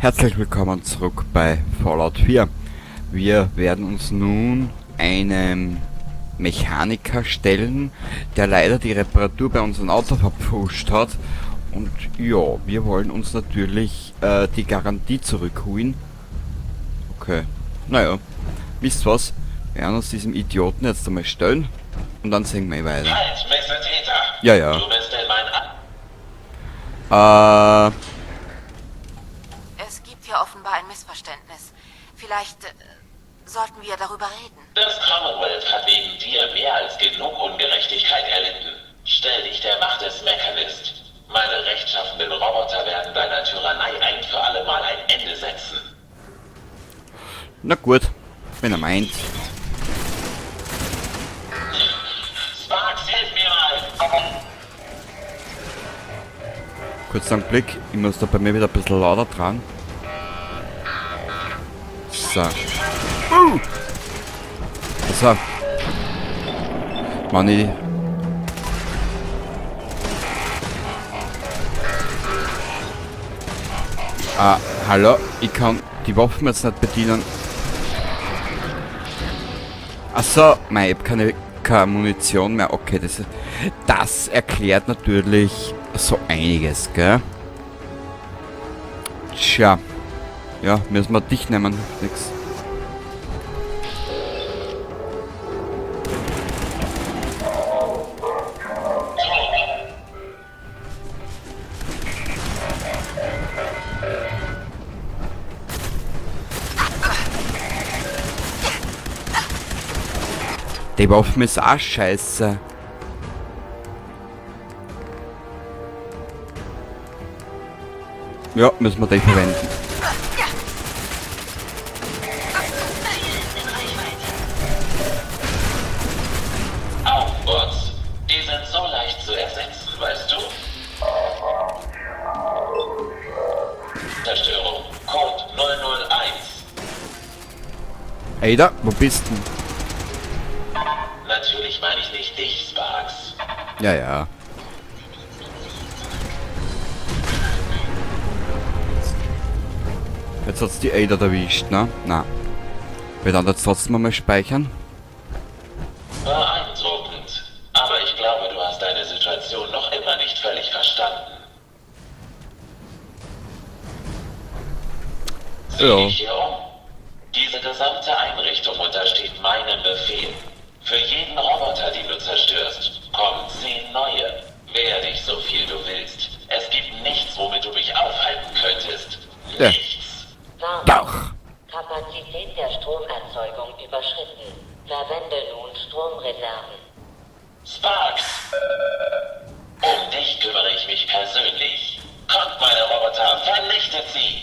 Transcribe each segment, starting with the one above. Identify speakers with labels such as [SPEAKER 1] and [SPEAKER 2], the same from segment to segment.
[SPEAKER 1] Herzlich willkommen zurück bei Fallout 4. Wir werden uns nun einem Mechaniker stellen, der leider die Reparatur bei unserem Auto verpfuscht hat. Und ja, wir wollen uns natürlich die Garantie zurückholen. Okay, naja, wisst was? Wir werden uns diesem Idioten jetzt einmal stellen und dann sehen wir weiter.
[SPEAKER 2] Halt, Mr. Täter!
[SPEAKER 1] Ja, ja.
[SPEAKER 2] Du bist in mein
[SPEAKER 3] Es gibt hier offenbar ein Missverständnis. Vielleicht sollten wir darüber reden.
[SPEAKER 2] Das Commonwealth hat wegen dir mehr als genug Ungerechtigkeit erlitten. Stell dich der Macht des Mechanist. Meine rechtschaffenden Roboter werden deiner Tyrannei ein für alle Mal ein Ende setzen.
[SPEAKER 1] na gut, wenn er meint.
[SPEAKER 2] Sparks, hilf mir mal!
[SPEAKER 1] Kurzen Blick, ich muss da bei mir wieder ein bisschen lauter dran. So. So. Mann, ich... hallo? Ich kann die Waffen jetzt nicht bedienen. Achso, mei, ich hab keine Munition mehr. Okay, das erklärt natürlich so einiges, gell? Tja. Ja, müssen wir dich nehmen. Nix. Die Waffe ist auch scheiße. Ja, müssen wir die verwenden.
[SPEAKER 2] Aufbots! Die sind so leicht zu ersetzen, weißt du? Zerstörung. Code 001.
[SPEAKER 1] Ada, wo bist du?
[SPEAKER 2] Natürlich meine ich nicht dich, Sparks.
[SPEAKER 1] Ja, ja. Jetzt hat's die Ada erwischt, ne? Na. Wir dann jetzt trotzdem einmal speichern.
[SPEAKER 2] Beeindruckend. Aber ich glaube, du hast deine Situation noch immer nicht völlig verstanden. Sieh
[SPEAKER 1] Ja.
[SPEAKER 2] dich hier um. Diese gesamte Einrichtung untersteht meinem Befehl. Für jeden Roboter, den du zerstörst, kommen 10 neue. Wehr dich so viel du willst. Es gibt nichts, womit du mich aufhalten könntest.
[SPEAKER 1] Ja.
[SPEAKER 2] Nichts.
[SPEAKER 1] Doch!
[SPEAKER 4] Kapazität der Stromerzeugung überschritten. Verwende nun Stromreserven.
[SPEAKER 2] Sparks! Um dich kümmere ich mich persönlich. Kommt, meine Roboter, vernichtet sie!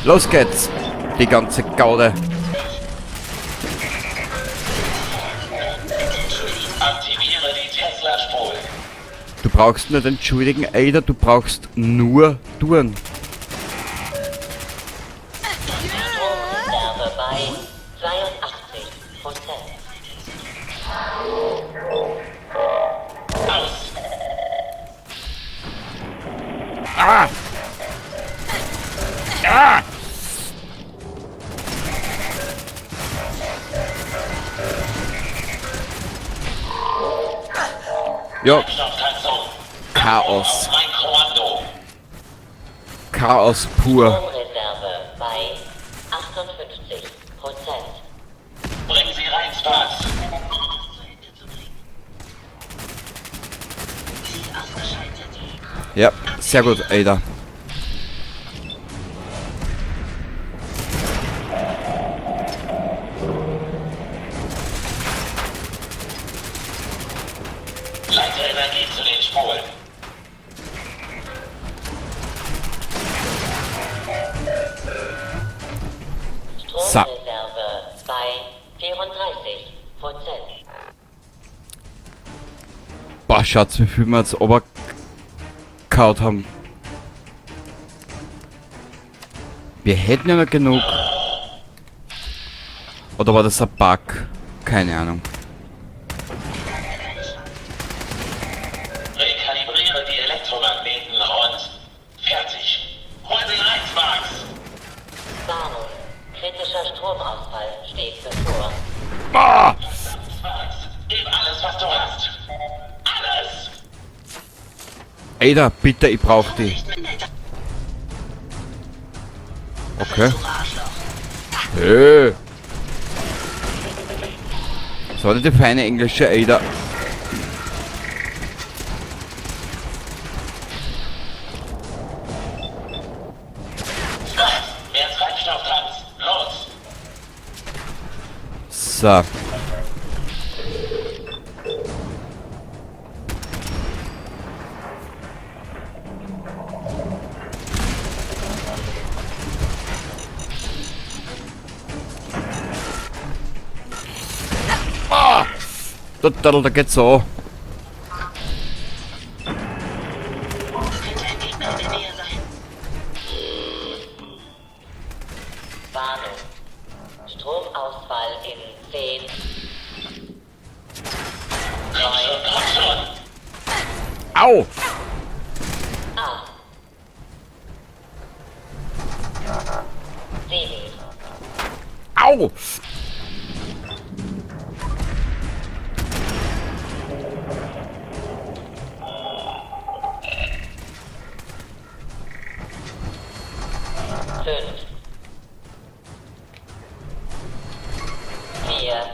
[SPEAKER 1] Los geht's! Die ganze Gaude!
[SPEAKER 2] Aktiviere die Tesla-Spulen.
[SPEAKER 1] Du brauchst nicht entschuldigen, Ada, du brauchst nur tun.
[SPEAKER 4] Stromreserve bei 82%.
[SPEAKER 2] Aus!
[SPEAKER 1] Ah! Ah! Ja,
[SPEAKER 2] Stofftaxon.
[SPEAKER 1] Chaos.
[SPEAKER 2] Mein Kommando.
[SPEAKER 1] Chaos pur.
[SPEAKER 4] Stromreserve bei 58%.
[SPEAKER 2] Bring sie rein, Sparks.
[SPEAKER 1] Ja, sehr gut, Ada.
[SPEAKER 2] Leite Energie zu den Spulen.
[SPEAKER 4] Stromreserve bei 34%.
[SPEAKER 1] Boah, Schatz, wie viel wir jetzt oberkaut haben. Wir hätten ja noch genug. Oder war das ein Bug? Keine Ahnung.
[SPEAKER 2] Rekalibriere die Elektromagneten und
[SPEAKER 4] Kritischer Stromausfall steht bevor.
[SPEAKER 1] Ah!
[SPEAKER 2] Sparks, gib alles, was du hast. Alles!
[SPEAKER 1] Ada, bitte, ich brauch die. Okay. Hey. So eine feine englische Ada.
[SPEAKER 2] Sparks, mehr Treibstofftanks. Los!
[SPEAKER 1] So. Da geht's so.
[SPEAKER 5] Könnte ein Gegner in der Nähe sein.
[SPEAKER 4] Warnung. Stromausfall in 10,
[SPEAKER 2] Komm schon!
[SPEAKER 1] Au!
[SPEAKER 4] 8, 7,
[SPEAKER 1] Au!
[SPEAKER 4] 5, 4,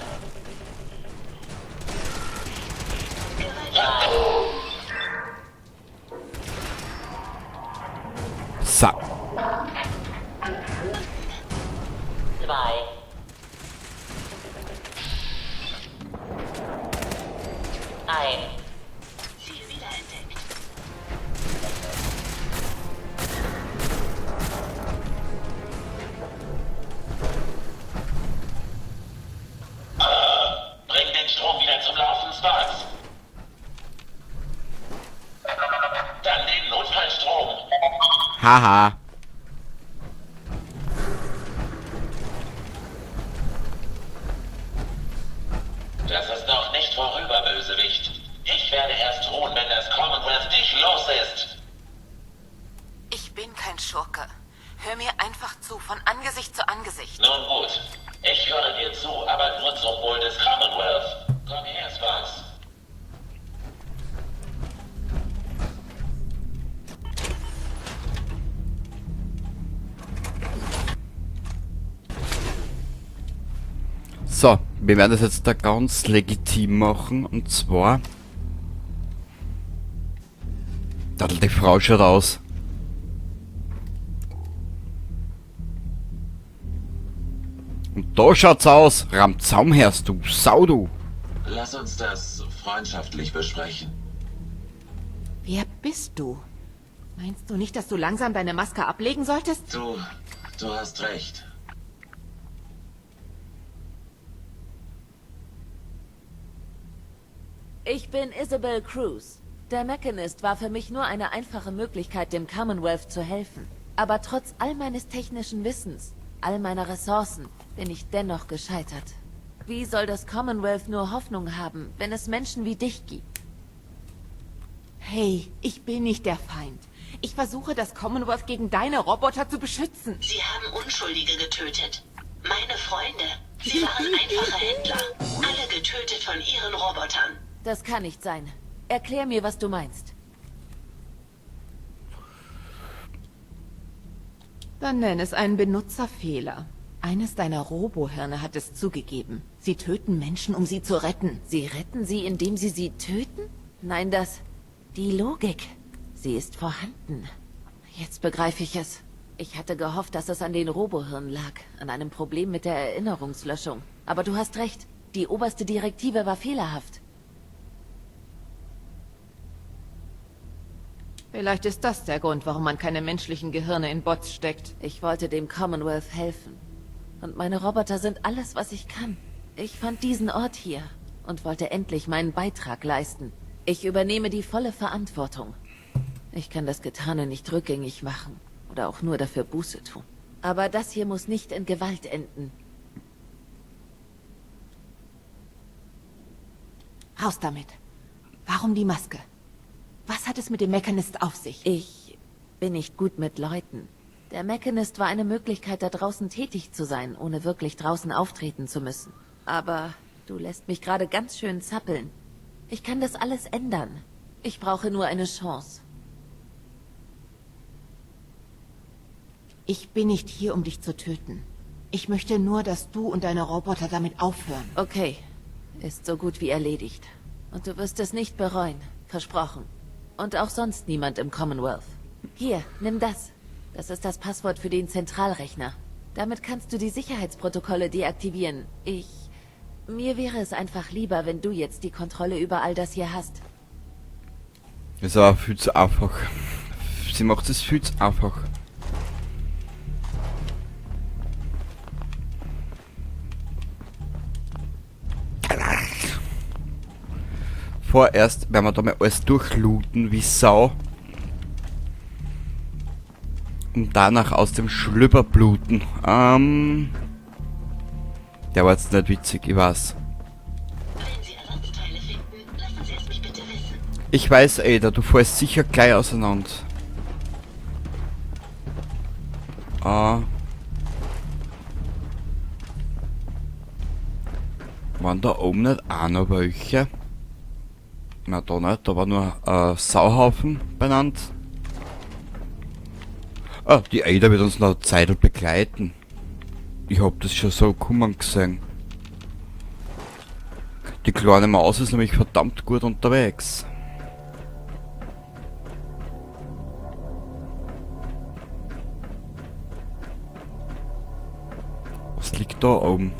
[SPEAKER 4] 3,
[SPEAKER 1] So.
[SPEAKER 4] 2, 1.
[SPEAKER 5] Ziel wiederentdeckt.
[SPEAKER 2] Bring den Strom wieder zum Laufen, Sparks. Dann den Notfallstrom.
[SPEAKER 1] Haha.
[SPEAKER 2] Das ist noch nicht vorüber, Bösewicht. Ich werde erst ruhen, wenn das Commonwealth dich los ist.
[SPEAKER 3] Ich bin kein Schurke. Hör mir einfach zu, von Angesicht zu Angesicht.
[SPEAKER 2] Nun gut. Ich höre dir zu, aber nur zum Wohl des Commonwealth. Komm her, Sparks.
[SPEAKER 1] So, wir werden das jetzt da ganz legitim machen. Und zwar... Die Frau schaut aus. Und da schaut's aus. Ramzaum herst du, Sau du.
[SPEAKER 2] Lass uns das freundschaftlich besprechen.
[SPEAKER 6] Wer bist du? Meinst du nicht, dass du langsam deine Maske ablegen solltest?
[SPEAKER 2] Du hast recht.
[SPEAKER 7] Ich bin Isabel Cruz. Der Mechanist war für mich nur eine einfache Möglichkeit, dem Commonwealth zu helfen. Aber trotz all meines technischen Wissens, all meiner Ressourcen, bin ich dennoch gescheitert. Wie soll das Commonwealth nur Hoffnung haben, wenn es Menschen wie dich gibt?
[SPEAKER 6] Hey, ich bin nicht der Feind. Ich versuche, das Commonwealth gegen deine Roboter zu beschützen.
[SPEAKER 5] Sie haben Unschuldige getötet. Meine Freunde. Sie waren einfache Händler. Alle getötet von ihren Robotern.
[SPEAKER 7] Das kann nicht sein. Erklär mir, was du meinst.
[SPEAKER 6] Dann nenn es einen Benutzerfehler. Eines deiner Robohirne hat es zugegeben. Sie töten Menschen, um sie zu retten.
[SPEAKER 7] Sie retten sie, indem sie sie töten? Nein, die Logik. Sie ist vorhanden. Jetzt begreife ich es. Ich hatte gehofft, dass es an den Robohirnen lag, an einem Problem mit der Erinnerungslöschung. Aber du hast recht. Die oberste Direktive war fehlerhaft.
[SPEAKER 6] Vielleicht ist das der Grund, warum man keine menschlichen Gehirne in Bots steckt.
[SPEAKER 7] Ich wollte dem Commonwealth helfen. Und meine Roboter sind alles, was ich kann. Ich fand diesen Ort hier und wollte endlich meinen Beitrag leisten. Ich übernehme die volle Verantwortung. Ich kann das Getane nicht rückgängig machen oder auch nur dafür Buße tun. Aber das hier muss nicht in Gewalt enden.
[SPEAKER 6] Raus damit. Warum die Maske? Was hat es mit dem Mechanist auf sich?
[SPEAKER 7] Ich bin nicht gut mit Leuten. Der Mechanist war eine Möglichkeit, da draußen tätig zu sein, ohne wirklich draußen auftreten zu müssen. Aber du lässt mich gerade ganz schön zappeln. Ich kann das alles ändern. Ich brauche nur eine Chance.
[SPEAKER 6] Ich bin nicht hier, um dich zu töten. Ich möchte nur, dass du und deine Roboter damit aufhören.
[SPEAKER 7] Okay, ist so gut wie erledigt. Und du wirst es nicht bereuen. Versprochen. Und auch sonst niemand im Commonwealth. Hier, nimm das. Das ist das Passwort für den Zentralrechner. Damit kannst du die Sicherheitsprotokolle deaktivieren. Mir wäre es einfach lieber, wenn du jetzt die Kontrolle über all das hier hast.
[SPEAKER 1] Das ist aber viel zu einfach. Sie macht es viel zu einfach. Vorerst werden wir da mal alles durchlooten wie Sau. Und danach aus dem Schlüpper bluten. Der war jetzt nicht witzig, ich weiß.
[SPEAKER 5] Wenn Sie Ersatzteile finden, lassen Sie es mich bitte wissen.
[SPEAKER 1] Ich weiß, Ada, du fällst sicher gleich auseinander. Waren da oben nicht auch noch welche? Na da nicht, da war nur Sauhaufen benannt. Ah, die Ada wird uns noch eine Zeit begleiten. Ich hab das schon so kommen gesehen. Die kleine Maus ist nämlich verdammt gut unterwegs. Was liegt da oben?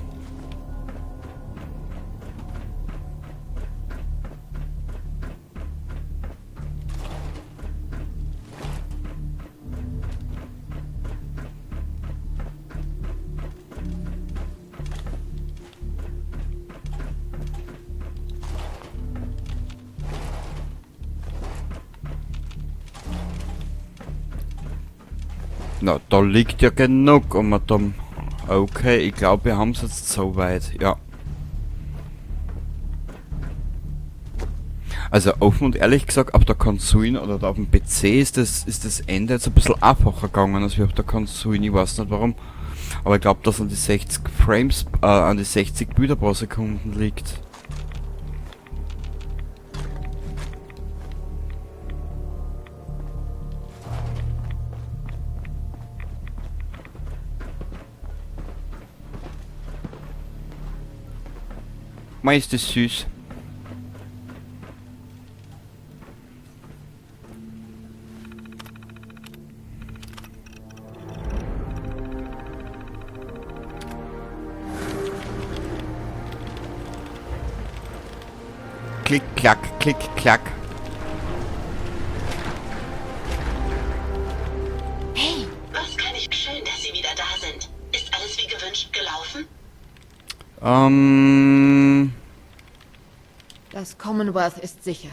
[SPEAKER 1] Na, da liegt ja genug, um wir dann... Okay, ich glaube, wir haben es jetzt soweit, ja. Also offen und ehrlich gesagt, auf der Konsole oder auf dem PC ist das Ende jetzt ein bisschen einfacher gegangen als wie auf der Konsole. Ich weiß nicht warum. Aber ich glaube, dass an die 60 Frames, an die 60 Bilder pro Sekunde liegt. Mei, ist das süß. Klick, klack, klick, klack.
[SPEAKER 3] Hey,
[SPEAKER 5] Was kann ich... Schön, dass Sie wieder da sind. Ist alles wie gewünscht gelaufen?
[SPEAKER 6] Das Commonwealth ist sicher.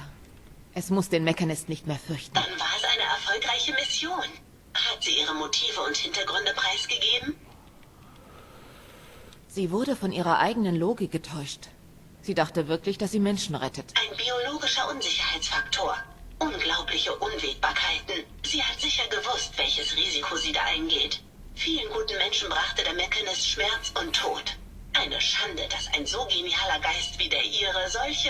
[SPEAKER 6] Es muss den Mechanist nicht mehr fürchten.
[SPEAKER 5] Dann war es eine erfolgreiche Mission. Hat sie ihre Motive und Hintergründe preisgegeben?
[SPEAKER 6] Sie wurde von ihrer eigenen Logik getäuscht. Sie dachte wirklich, dass sie Menschen rettet.
[SPEAKER 5] Ein biologischer Unsicherheitsfaktor. Unglaubliche Unwägbarkeiten. Sie hat sicher gewusst, welches Risiko sie da eingeht. Vielen guten Menschen brachte der Mechanist Schmerz und Tod. Eine Schande, dass ein so genialer Geist wie der ihre solche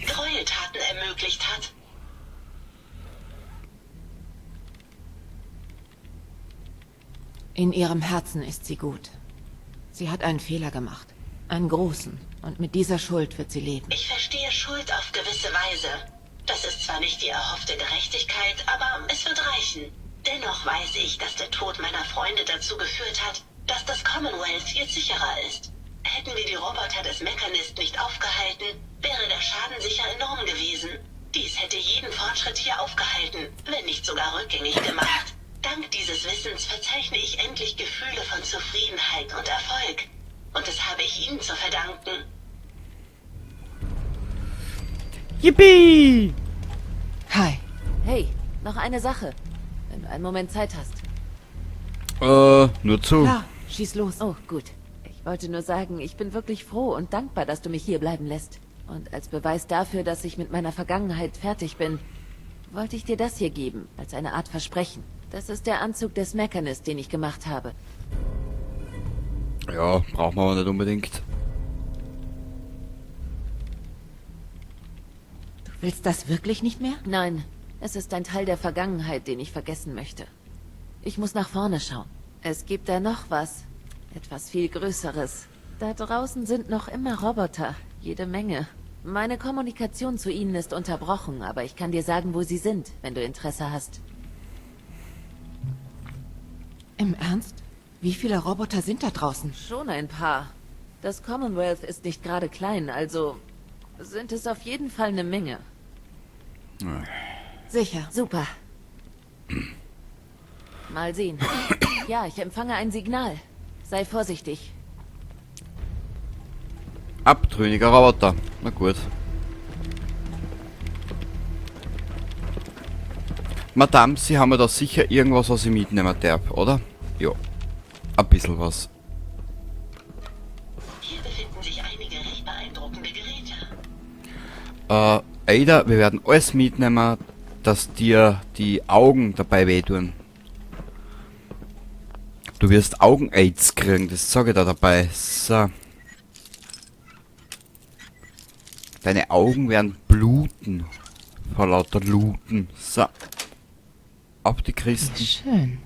[SPEAKER 5] Gräueltaten ermöglicht hat.
[SPEAKER 6] In ihrem Herzen ist sie gut. Sie hat einen Fehler gemacht. Einen großen. Und mit dieser Schuld wird sie leben.
[SPEAKER 5] Ich verstehe Schuld auf gewisse Weise. Das ist zwar nicht die erhoffte Gerechtigkeit, aber es wird reichen. Dennoch weiß ich, dass der Tod meiner Freunde dazu geführt hat, dass das Commonwealth jetzt sicherer ist. Hätten wir die Roboter des Mechanist nicht aufgehalten, wäre der Schaden sicher enorm gewesen. Dies hätte jeden Fortschritt hier aufgehalten, wenn nicht sogar rückgängig gemacht. Dank dieses Wissens verzeichne ich endlich Gefühle von Zufriedenheit und Erfolg. Und das habe ich Ihnen zu verdanken.
[SPEAKER 1] Yippie!
[SPEAKER 6] Hi.
[SPEAKER 7] Hey, noch eine Sache. Wenn du einen Moment Zeit hast.
[SPEAKER 1] Nur zu.
[SPEAKER 6] Klar, schieß los.
[SPEAKER 7] Oh, gut. Ich wollte nur sagen, ich bin wirklich froh und dankbar, dass du mich hier bleiben lässt. Und als Beweis dafür, dass ich mit meiner Vergangenheit fertig bin, wollte ich dir das hier geben, als eine Art Versprechen. Das ist der Anzug des Mechanist, den ich gemacht habe.
[SPEAKER 1] Ja, brauchen wir aber nicht unbedingt.
[SPEAKER 6] Du willst das wirklich nicht mehr?
[SPEAKER 7] Nein, es ist ein Teil der Vergangenheit, den ich vergessen möchte. Ich muss nach vorne schauen. Es gibt da noch was. Etwas viel Größeres. Da draußen sind noch immer Roboter. Jede Menge. Meine Kommunikation zu ihnen ist unterbrochen, aber ich kann dir sagen, wo sie sind, wenn du Interesse hast.
[SPEAKER 6] Im Ernst? Wie viele Roboter sind da draußen?
[SPEAKER 7] Schon ein paar. Das Commonwealth ist nicht gerade klein, also sind es auf jeden Fall eine Menge.
[SPEAKER 6] Sicher.
[SPEAKER 7] Super. Mal sehen. Ja, ich empfange ein Signal. Sei vorsichtig.
[SPEAKER 1] Abtrünniger Roboter. Na gut. Madame, Sie haben ja da sicher irgendwas, was ich mitnehmen darf, oder? Ja. Ein bisschen was.
[SPEAKER 5] Hier befinden sich einige recht beeindruckende Geräte.
[SPEAKER 1] Ada, wir werden alles mitnehmen, dass dir die Augen dabei wehtun. Du wirst Augen-Aids kriegen, das sage ich da dabei. So. Deine Augen werden bluten. Vor lauter Luten. So. Ab die Christen.
[SPEAKER 6] Schön.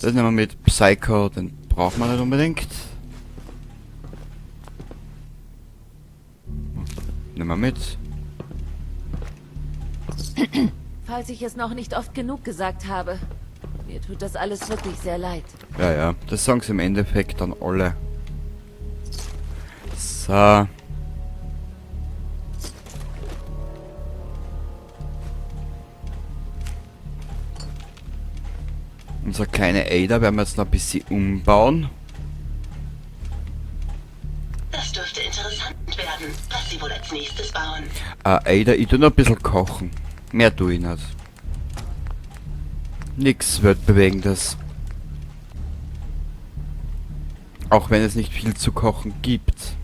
[SPEAKER 1] Das nehmen wir mit. Psycho, den brauchen wir nicht unbedingt. Nehmen wir mit.
[SPEAKER 7] Falls ich es noch nicht oft genug gesagt habe. Mir tut das alles wirklich sehr leid.
[SPEAKER 1] Ja, ja, das sagen sie im Endeffekt dann alle. So. Unsere kleine Ada werden wir jetzt noch ein bisschen umbauen.
[SPEAKER 5] Das dürfte interessant werden, was sie wohl als nächstes bauen.
[SPEAKER 1] Ada, ich tu noch ein bisschen kochen. Mehr tue ich nicht. Nix Weltbewegendes. Auch wenn es nicht viel zu kochen gibt.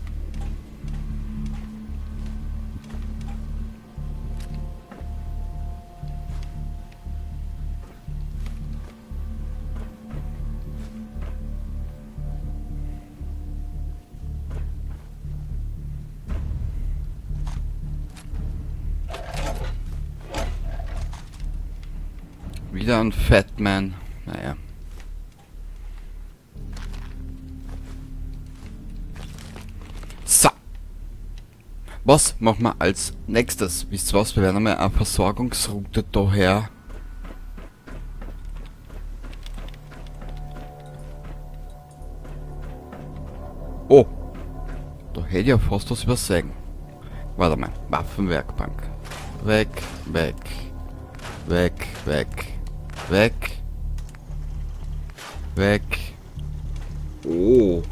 [SPEAKER 1] Wieder ein Fatman. Naja. So. Was machen wir als nächstes? Wisst ihr was? Wir werden einmal eine Versorgungsroute daher. Oh. Da hätte ich ja fast was übersehen. Warte mal. Waffenwerkbank. Weg, weg. Weg, weg. Weg. Weg. Oh.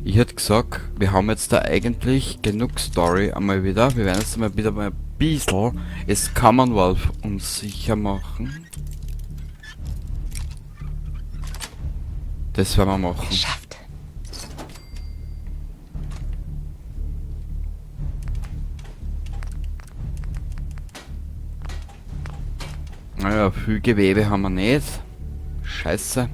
[SPEAKER 1] Ich hätte gesagt, wir haben jetzt da eigentlich genug Story einmal wieder. Wir werden jetzt mal wieder mal ein bisschen das Commonwealth unsicher machen. Das werden wir machen.
[SPEAKER 6] Geschafft.
[SPEAKER 1] Naja, viel Gewebe haben wir nicht. Scheiße.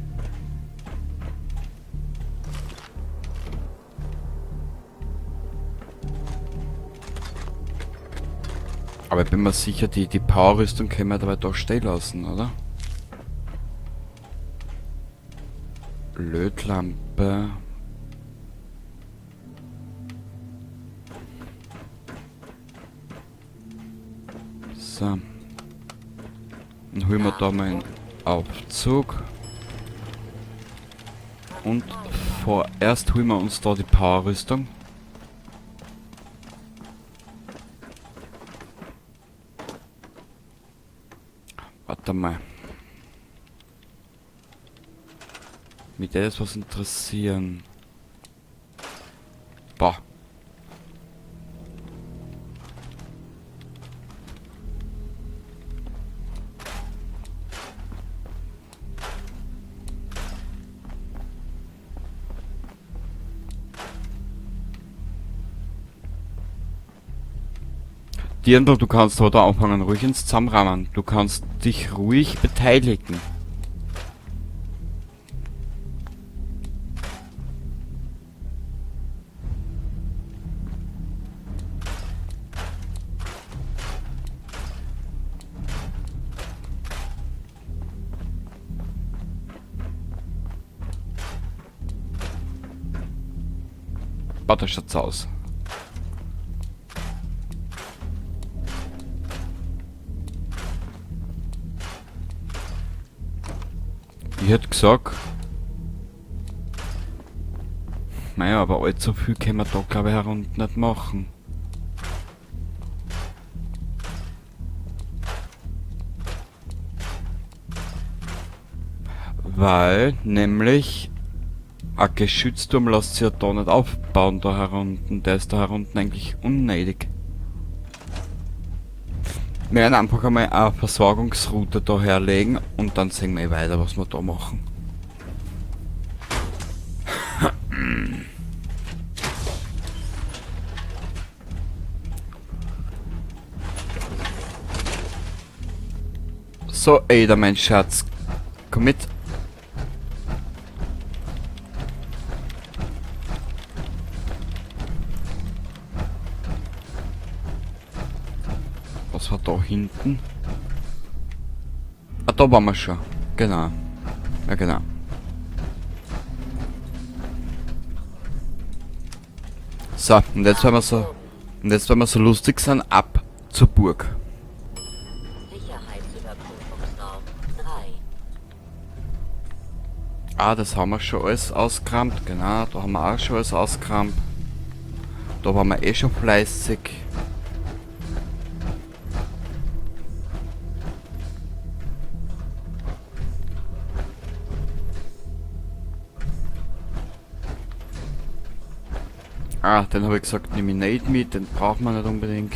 [SPEAKER 1] Aber ich bin mir sicher, die Powerrüstung können wir dabei doch stehen lassen, oder? Lötlampe. So. Dann holen wir da mal einen Aufzug. Und vorerst holen wir uns da die Powerrüstung. Warte mal. Mit der ist was interessieren. Boah. Dirndl, du kannst da anfangen, ruhig ins Zusammenrahmen. Du kannst dich ruhig beteiligen. Warte, schaut's aus. Ich hätte gesagt... Naja, aber allzu viel können wir da, glaube ich, herunter nicht machen. Weil, nämlich... Ein Geschützturm lässt sich ja da nicht aufbauen, da herunten. Der ist da herunten eigentlich unnötig. Wir werden einfach einmal eine Versorgungsroute da herlegen und dann sehen wir weiter, was wir da machen. So, Ada, mein Schatz. Komm mit. Was war da hinten? Ah, da waren wir schon. Genau. Ja, genau. So, und jetzt, wenn wir so lustig sind, ab zur Burg.
[SPEAKER 4] Sicherheitsüberprüfungsraum 3.
[SPEAKER 1] Ah, das haben wir schon alles ausgerammt. Genau, da haben wir auch schon alles ausgerammt. Da waren wir eh schon fleißig. Ah, den habe ich gesagt, nehme ich nicht mit, den braucht man nicht unbedingt.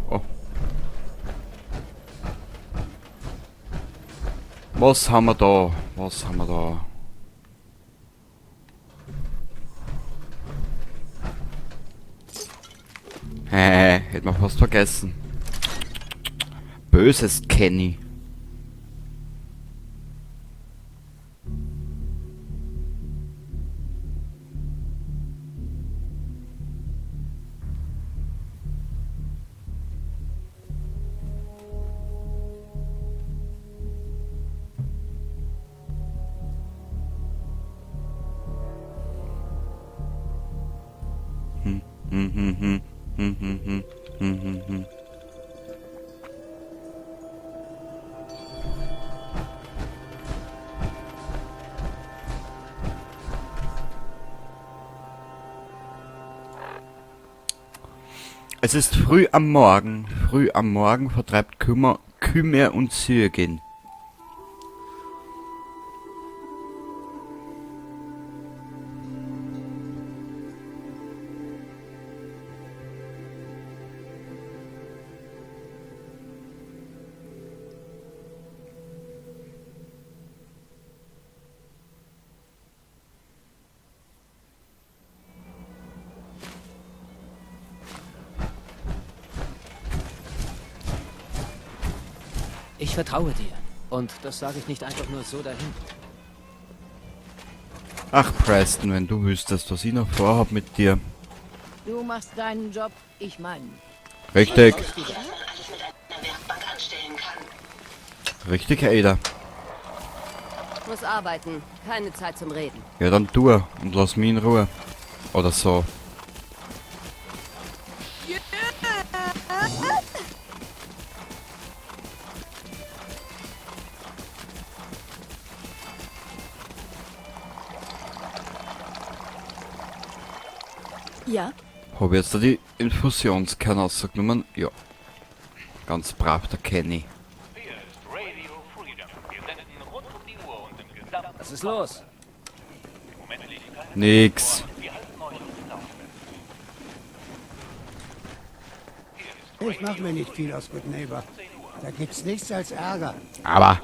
[SPEAKER 1] Oh. Was haben wir da? Was haben wir da? Hätte man fast vergessen. Böses Kenny. Es ist früh am Morgen vertreibt Kümmel und Syrgen.
[SPEAKER 8] Ich vertraue dir. Und das sage ich nicht einfach nur so dahin.
[SPEAKER 1] Ach Preston, wenn du wüsstest, was ich noch vorhab mit dir.
[SPEAKER 9] Du machst deinen Job, ich meinen.
[SPEAKER 1] Richtig.
[SPEAKER 5] Wie man alles mit einer Werkbank anstellen kann.
[SPEAKER 1] Richtig, Ada.
[SPEAKER 9] Muss arbeiten, keine Zeit zum Reden.
[SPEAKER 1] Ja, dann tu und lass mich in Ruhe. Oder so.
[SPEAKER 9] Ja?
[SPEAKER 1] Habe jetzt da die Infusionskerne rausgenommen? Ja. Ganz brav, der Kenny.
[SPEAKER 10] Hier ist Radio Freedom. Wir senden rund um die Uhr und im gesamten...
[SPEAKER 8] Was ist los?
[SPEAKER 10] Im Moment liegt keine...
[SPEAKER 1] Nix.
[SPEAKER 10] Wir halten euch auf dem Laufenden.
[SPEAKER 11] Ich mach mir nicht viel aus Good Neighbor. Da gibt's nichts als Ärger.
[SPEAKER 1] Aber.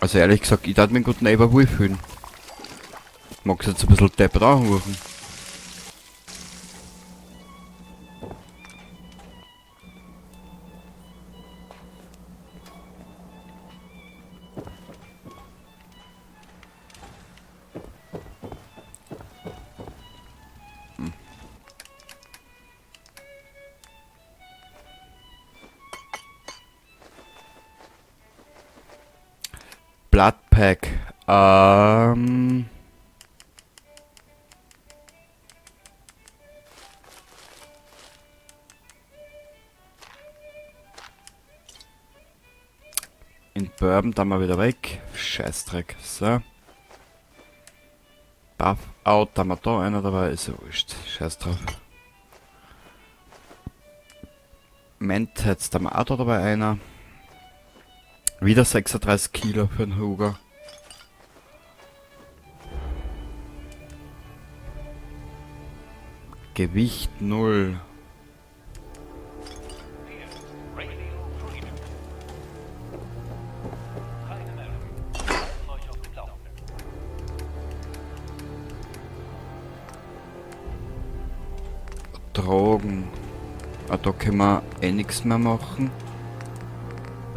[SPEAKER 1] Also ehrlich gesagt, ich darf mich Good Neighbor wohlfühlen. Mag's jetzt ein bisschen deppert anrufen. Bloodpack. In Bourbon dann mal wieder weg. Scheißdreck. So. Buff out, da haben wir da einer dabei, ist ja wurscht. Scheiß drauf. Mentats, da haben wir auch da dabei einer. Wieder 36 Kilo für den Huger. Gewicht 0. Drogen. Ah, da können wir eh nichts mehr machen.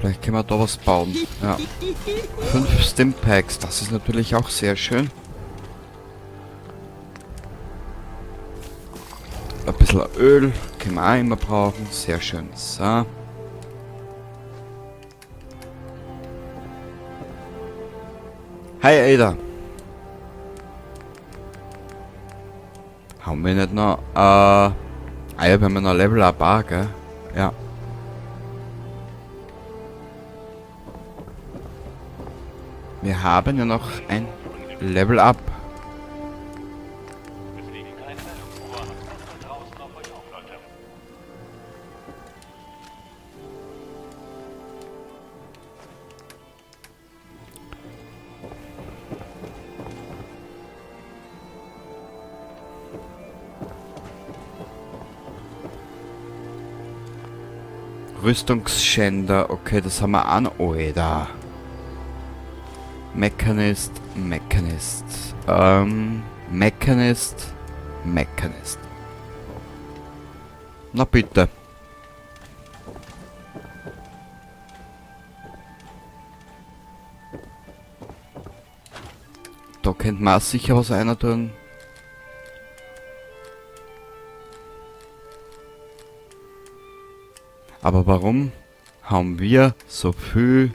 [SPEAKER 1] Vielleicht können wir da was bauen. Ja. 5 Stimpacks, das ist natürlich auch sehr schön. Ein bisschen Öl können wir auch immer brauchen. Sehr schön. So. Hi Ada. Haben wir nicht noch... ja, wir haben noch Level Up auch, gell? Ja. Wir haben ja noch ein Level Up. Rüstungsschänder, okay, das haben wir an. Oh, da. Mechanist. Mechanist. Na bitte. Da könnte man sicher was einer tun. Aber warum haben wir so viel